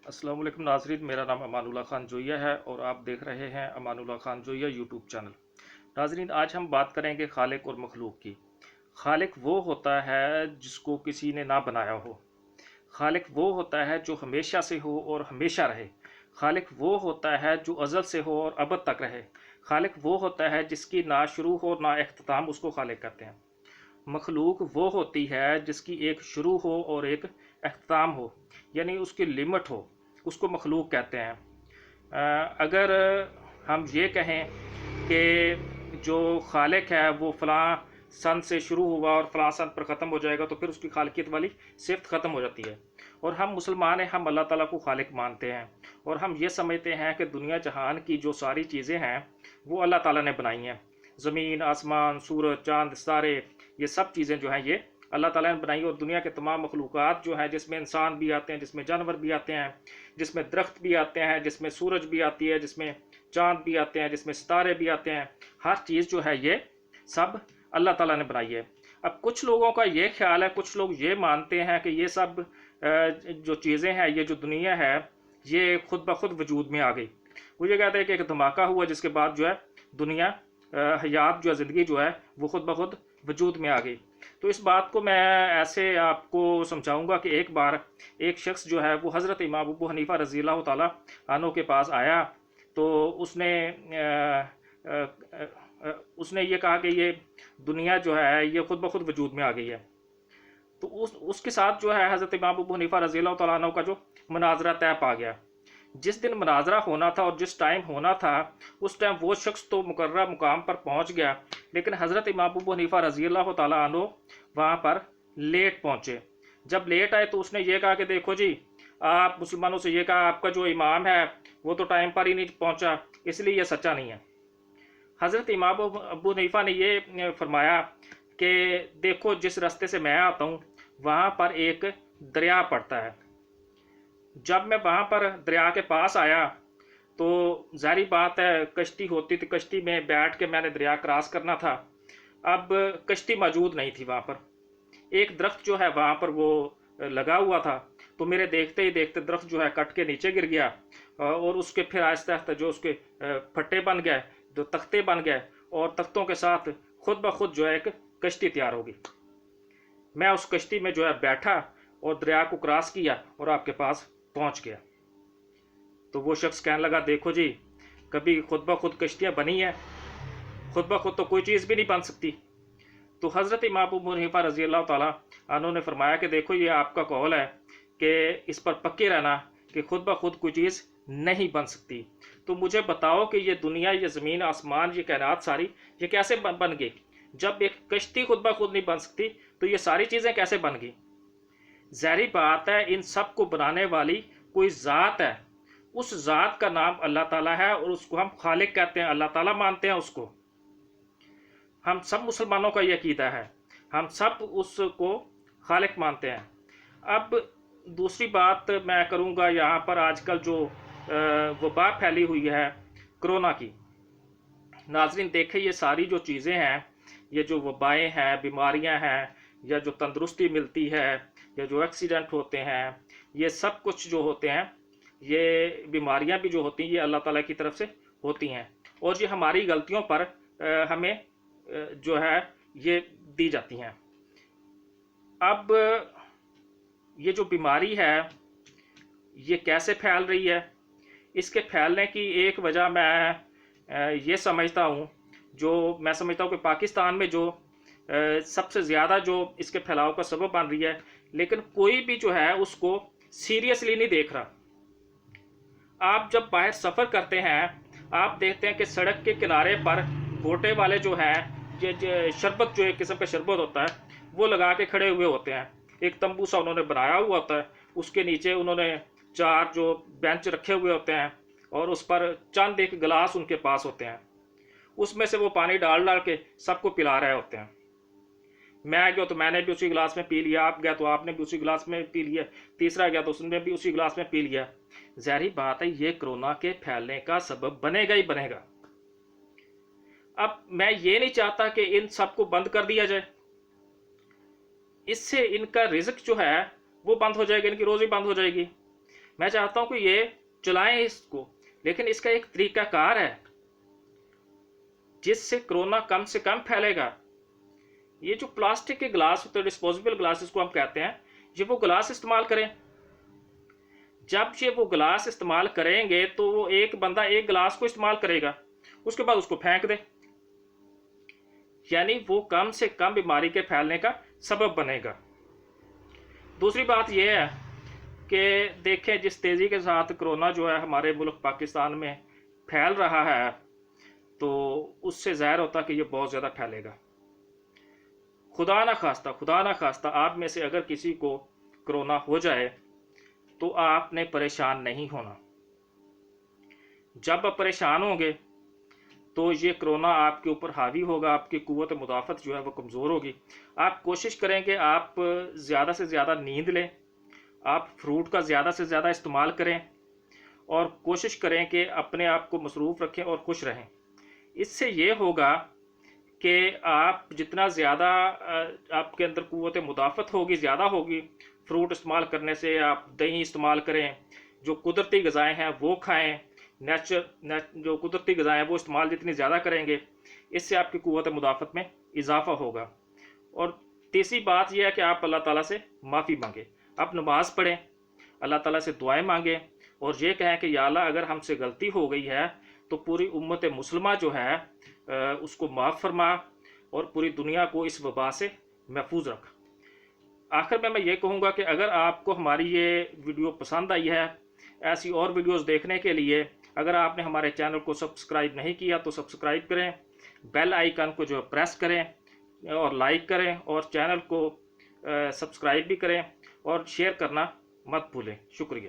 अस्सलाम वालेकुम नाज़रीन, मेरा नाम अमानुल्लाह ख़ान जोइया है और आप देख रहे हैं अमानुल्लाह ख़ान जोइया यूट्यूब चैनल। नाज़रीन, आज हम बात करेंगे खालिक और मखलूक की। खालिक वो होता है जिसको किसी ने ना बनाया हो। खालिक वो होता है जो हमेशा से हो और हमेशा रहे। खालिक वो होता है जो अज़ल से हो और अबद तक रहे। खालिक वो होता है जिसकी ना शुरू हो ना इख्तिताम, उसको खालिक कहते हैं। मखलूक वो होती है जिसकी एक शुरू हो और एक अख्ताम हो, यानी उसकी लिमिट हो, उसको मखलूक कहते हैं। अगर हम ये कहें कि जो खालिक है वो फ़लाँ सन से शुरू हुआ और फ़लाँ सन पर ख़त्म हो जाएगा, तो फिर उसकी खालिकियत वाली सिफ्त ख़त्म हो जाती है। और हम मुसलमान हैं, हम अल्लाह ताला को खालिक मानते हैं और हम ये समझते हैं कि दुनिया जहान की जो सारी चीज़ें हैं वो अल्लाह ताला ने बनाई हैं। ज़मीन, आसमान, सूरज, चाँद, सितारे, ये सब चीज़ें जो हैं ये अल्लाह ताला ने बनाई। और दुनिया के तमाम मखलूक़ात जो हैं, जिसमें इंसान भी आते हैं, जिसमें जानवर भी आते हैं, जिसमें दरख्त भी आते हैं, जिसमें सूरज भी आती है, जिसमें चाँद भी आते हैं, जिसमें सितारे भी आते हैं, हर चीज़ जो है ये सब अल्लाह ताला ने बनाई है। अब कुछ लोगों का ये ख्याल है, कुछ लोग ये मानते हैं कि ये सब जो चीज़ें हैं, ये जो दुनिया है, ये खुद ब खुद वजूद में आ गई। वो ये कहते हैं कि एक धमाका हुआ जिसके बाद जो है दुनिया, हयात जो है, ज़िंदगी जो है वो खुद ब खुद वजूद में आ गई। तो इस बात को मैं ऐसे आपको समझाऊंगा कि एक बार एक शख्स जो है वो हज़रत इमाम अबू हनीफ़ा रज़ी अल्लाह ताला अन्हु के पास आया। तो उसने ये कहा कि ये दुनिया जो है ये खुद ब खुद वजूद में आ गई है। तो उसके साथ जो है हज़रत इमाम अबू हनीफ़ा रज़ी अल्लाह तआला अन्हु का जो मुनाजरा तय पा गया। जिस दिन मुनाजरा होना था और जिस टाइम होना था, उस टाइम वो शख्स तो मुकर्रर मुकाम पर पहुंच गया, लेकिन हज़रत इमाम अबू हनीफ़ा रज़ी अल्लाह तआला अन्हु वहाँ पर लेट पहुँचे। जब लेट आए तो उसने ये कहा कि देखो जी, आप मुसलमानों से ये कहा आपका जो इमाम है वो तो टाइम पर ही नहीं पहुँचा, इसलिए ये सच्चा नहीं है। हज़रत इमाम अबू हनीफ़ा ने ये फरमाया कि देखो, जिस रास्ते से मैं आता हूँ वहाँ पर एक दरिया पड़ता है। जब मैं वहाँ पर दरिया के पास आया तो ज़ाहिर बात है, कश्ती होती थी, कश्ती में बैठ के मैंने दरिया क्रॉस करना था। अब कश्ती मौजूद नहीं थी वहाँ पर। एक दरख्त जो है वहाँ पर वो लगा हुआ था, तो मेरे देखते ही देखते दरख्त जो है कट के नीचे गिर गया और उसके फिर आहिस्ता आहिस्ता जो उसके फट्टे बन गए, जो तख्ते बन गए, और तख्तों के साथ खुद ब खुद जो है एक कश्ती तैयार होगी। मैं उस कश्ती में जो है बैठा और दरिया को क्रॉस किया और आपके पास पहुंच गया। तो वो शख्स कहने लगा, देखो जी, कभी खुद ब खुद कश्तियाँ बनी हैं? खुद ब खुद तो कोई चीज़ भी नहीं बन सकती। तो हज़रत इमाम अबू हनीफ़ा रज़ी अल्लाह ताला अन्हु ने फरमाया कि देखो, ये आपका कौल है कि इस पर पक्के रहना कि खुद ब खुद कोई चीज़ नहीं बन सकती। तो मुझे बताओ कि ये दुनिया, ये ज़मीन, आसमान, ये कायनात सारी, ये कैसे बन गई? जब एक कश्ती खुद ब खुद नहीं बन सकती तो ये सारी चीज़ें कैसे बन गई? ज़ाहिर बात है, इन सब को बनाने वाली कोई ज़ात है। उस ज़ात का नाम अल्लाह ताला है और उसको हम खालिक कहते हैं, अल्लाह ताला मानते हैं उसको। हम सब मुसलमानों का ये अकीदा है, हम सब उसको खालिक मानते हैं। अब दूसरी बात मैं करूँगा, यहाँ पर आजकल जो वबा फैली हुई है कोरोना की। नाज़रीन देखें, ये सारी जो चीज़ें हैं, ये जो वबाएँ हैं, बीमारियाँ हैं, या जो तंदुरुस्ती मिलती है, या जो एक्सीडेंट होते हैं, ये सब कुछ जो होते हैं, ये बीमारियाँ भी जो होती हैं, ये अल्लाह ताला की तरफ से होती हैं और ये हमारी गलतियों पर हमें जो है ये दी जाती हैं। अब ये जो बीमारी है ये कैसे फैल रही है? इसके फैलने की एक वजह मैं ये समझता हूँ, जो मैं समझता हूँ कि पाकिस्तान में जो सबसे ज़्यादा जो इसके फैलाव का सबब बन रही है, लेकिन कोई भी जो है उसको सीरियसली नहीं देख रहा। आप जब बाहर सफ़र करते हैं, आप देखते हैं कि सड़क के किनारे पर गोटे वाले जो हैं, ये शरबत, जो एक किस्म का शरबत होता है, वो लगा के खड़े हुए होते हैं। एक तंबू सा उन्होंने बनाया हुआ होता है, उसके नीचे उन्होंने 4 जो बेंच रखे हुए होते हैं और उस पर चंद एक गिलास उनके पास होते हैं। उसमें से वो पानी डाल डाल के सबको पिला रहे होते हैं। मैं गया तो मैंने भी उसी गिलास में पी लिया, आप गया तो आपने भी उसी गिलास में पी लिया, तीसरा गया तो उसने भी उसी गिलास में पी लिया। ज़ाहिर बात है, ये कोरोना के फैलने का सबब बनेगा ही बनेगा। अब मैं ये नहीं चाहता कि इन सबको बंद कर दिया जाए, इससे इनका रिज़्क जो है वो बंद हो जाएगा, इनकी रोज़ी बंद हो जाएगी। میں چاہتا ہوں کہ یہ چلائیں اس کو، لیکن اس کا ایک طریقہ کار ہے جس سے کرونا کم سے کم پھیلے گا۔ یہ جو پلاسٹک کے گلاس ہوتے ہیں، ڈسپوزیبل گلاسز کو ہم کہتے ہیں، یہ وہ گلاس استعمال کریں۔ جب یہ وہ گلاس استعمال کریں گے تو وہ ایک بندہ ایک گلاس کو استعمال کرے گا، اس کے بعد اس کو پھینک دے، یعنی وہ کم سے کم بیماری کے پھیلنے کا سبب بنے گا۔ دوسری بات یہ ہے کہ دیکھیں جس تیزی کے ساتھ کرونا جو ہے ہمارے ملک پاکستان میں پھیل رہا ہے، تو اس سے ظاہر ہوتا کہ یہ بہت زیادہ پھیلے گا۔ خدا نہ خواستہ آپ میں سے اگر کسی کو کرونا ہو جائے تو آپ نے پریشان نہیں ہونا۔ جب آپ پریشان ہوں گے تو یہ کرونا آپ کے اوپر حاوی ہوگا، آپ کی قوت مدافعت جو ہے وہ کمزور ہوگی۔ آپ کوشش کریں کہ آپ زیادہ سے زیادہ نیند لیں، آپ فروٹ کا زیادہ سے زیادہ استعمال کریں، اور کوشش کریں کہ اپنے آپ کو مصروف رکھیں اور خوش رہیں۔ اس سے یہ ہوگا کہ آپ جتنا زیادہ آپ کے اندر قوت مدافعت ہوگی، زیادہ ہوگی، فروٹ استعمال کرنے سے، آپ دہی استعمال کریں، جو قدرتی غذائیں ہیں وہ کھائیں، جو قدرتی غذائیں ہیں وہ استعمال جتنی زیادہ کریں گے، اس سے آپ کی قوت مدافعت میں اضافہ ہوگا۔ اور تیسری بات یہ ہے کہ آپ اللہ تعالیٰ سے معافی مانگیں، آپ نماز پڑھیں، اللہ تعالیٰ سے دعائیں مانگیں، اور یہ کہیں کہ یا اللہ اگر ہم سے غلطی ہو گئی ہے تو پوری امت مسلمہ جو ہے اس کو معاف فرما، اور پوری دنیا کو اس وبا سے محفوظ رکھ۔ آخر میں یہ کہوں گا کہ اگر آپ کو ہماری یہ ویڈیو پسند آئی ہے، ایسی اور ویڈیوز دیکھنے کے لیے اگر آپ نے ہمارے چینل کو سبسکرائب نہیں کیا تو سبسکرائب کریں، بیل آئیکن کو جو پریس کریں اور لائک کریں، اور چینل کو سبسکرائب بھی کریں اور شیئر کرنا مت بھولیں۔ شکریہ۔